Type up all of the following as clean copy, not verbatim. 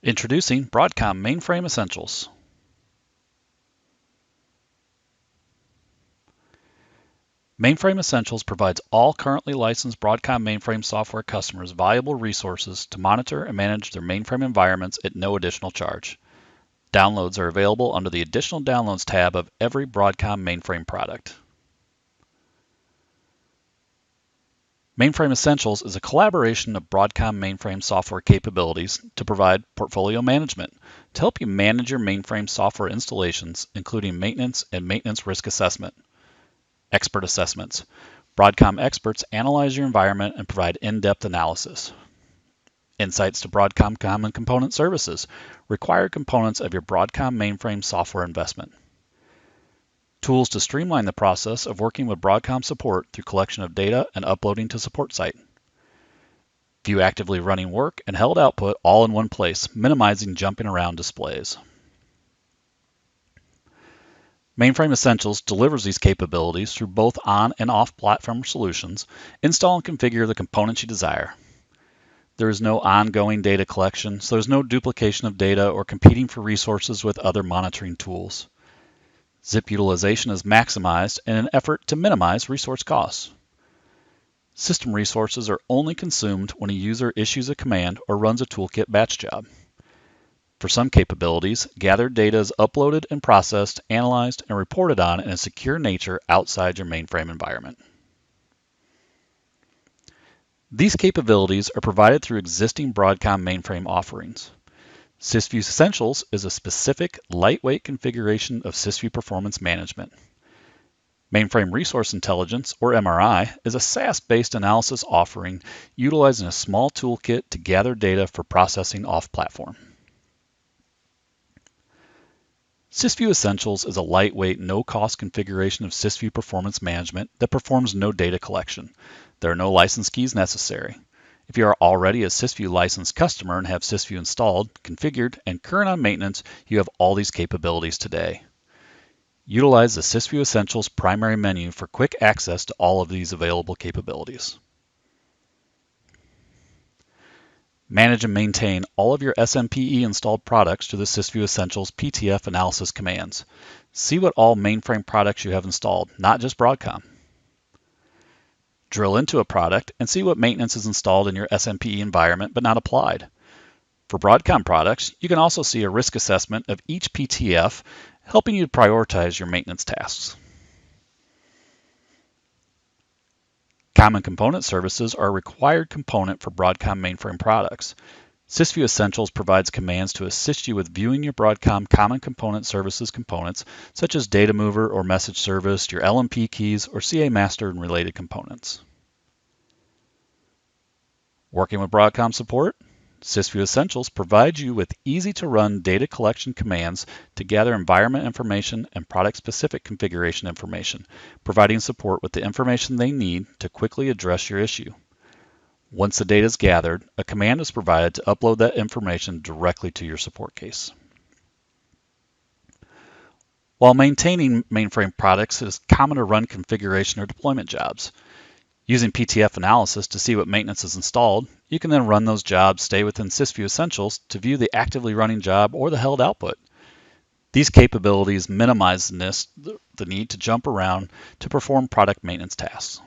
Introducing Broadcom Mainframe Essentials. Mainframe Essentials provides all currently licensed Broadcom Mainframe Software customers valuable resources to monitor and manage their mainframe environments at no additional charge. Downloads are available under the Additional Downloads tab of every Broadcom mainframe product. Mainframe Essentials is a collaboration of Broadcom mainframe software capabilities to provide portfolio management to help you manage your mainframe software installations, including maintenance and maintenance risk assessment. Expert assessments. Broadcom experts analyze your environment and provide in-depth analysis. Insights to Broadcom Common Component Services. Required components of your Broadcom mainframe software investment. Tools to streamline the process of working with Broadcom Support through collection of data and uploading to support site. View actively running work and held output all in one place, minimizing jumping around displays. Mainframe Essentials delivers these capabilities through both on and off platform solutions. Install and configure the components you desire. There is no ongoing data collection, so there's no duplication of data or competing for resources with other monitoring tools. Zip utilization is maximized in an effort to minimize resource costs. System resources are only consumed when a user issues a command or runs a toolkit batch job. For some capabilities, gathered data is uploaded and processed, analyzed, and reported on in a secure nature outside your mainframe environment. These capabilities are provided through existing Broadcom mainframe offerings. SysView Essentials is a specific, lightweight configuration of SysView performance management. Mainframe Resource Intelligence, or MRI, is a SaaS-based analysis offering utilizing a small toolkit to gather data for processing off-platform. SysView Essentials is a lightweight, no-cost configuration of SysView performance management that performs no data collection. There are no license keys necessary. If you are already a SysView licensed customer and have SysView installed, configured, and current on maintenance, you have all these capabilities today. Utilize the SysView Essentials primary menu for quick access to all of these available capabilities. Manage and maintain all of your SMPE installed products through the SysView Essentials PTF analysis commands. See what all mainframe products you have installed, not just Broadcom. Drill into a product and see what maintenance is installed in your SMPE environment but not applied. For Broadcom products, you can also see a risk assessment of each PTF, helping you to prioritize your maintenance tasks. Common Component Services are a required component for Broadcom mainframe products. SysView Essentials provides commands to assist you with viewing your Broadcom Common Component Services components, such as Data Mover or Message Service, your LMP keys, or CA Master and related components. Working with Broadcom Support, SysView Essentials provides you with easy-to-run data collection commands to gather environment information and product-specific configuration information, providing support with the information they need to quickly address your issue. Once the data is gathered, a command is provided to upload that information directly to your support case. While maintaining mainframe products, it is common to run configuration or deployment jobs. Using PTF analysis to see what maintenance is installed, you can then run those jobs, stay within SysView Essentials to view the actively running job or the held output. These capabilities minimize the need to jump around to perform product maintenance tasks.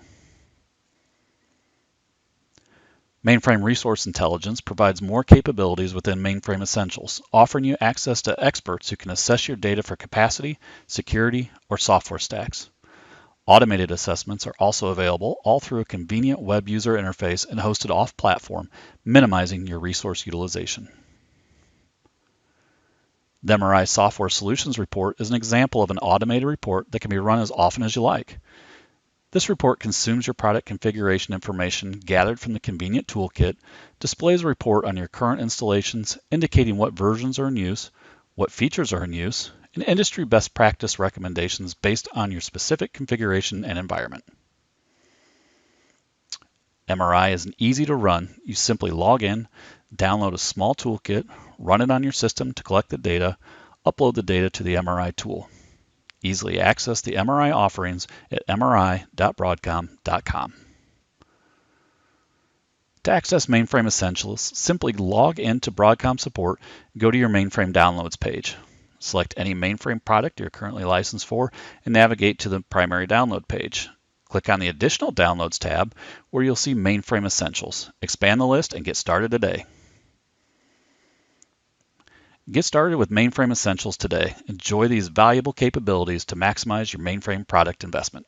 Mainframe Resource Intelligence provides more capabilities within Mainframe Essentials, offering you access to experts who can assess your data for capacity, security, or software stacks. Automated assessments are also available, all through a convenient web user interface and hosted off-platform, minimizing your resource utilization. The MRI Software Solutions Report is an example of an automated report that can be run as often as you like. This report consumes your product configuration information gathered from the convenient toolkit, displays a report on your current installations, indicating what versions are in use, what features are in use, and industry best practice recommendations based on your specific configuration and environment. MRI is easy to run. You simply log in, download a small toolkit, run it on your system to collect the data, upload the data to the MRI tool. Easily access the MRI offerings at mri.broadcom.com. To access Mainframe Essentials, simply log into Broadcom Support and go to your mainframe downloads page. Select any mainframe product you're currently licensed for and navigate to the primary download page. Click on the Additional Downloads tab where you'll see Mainframe Essentials. Expand the list and get started today. Get started with Mainframe Essentials today. Enjoy these valuable capabilities to maximize your mainframe product investment.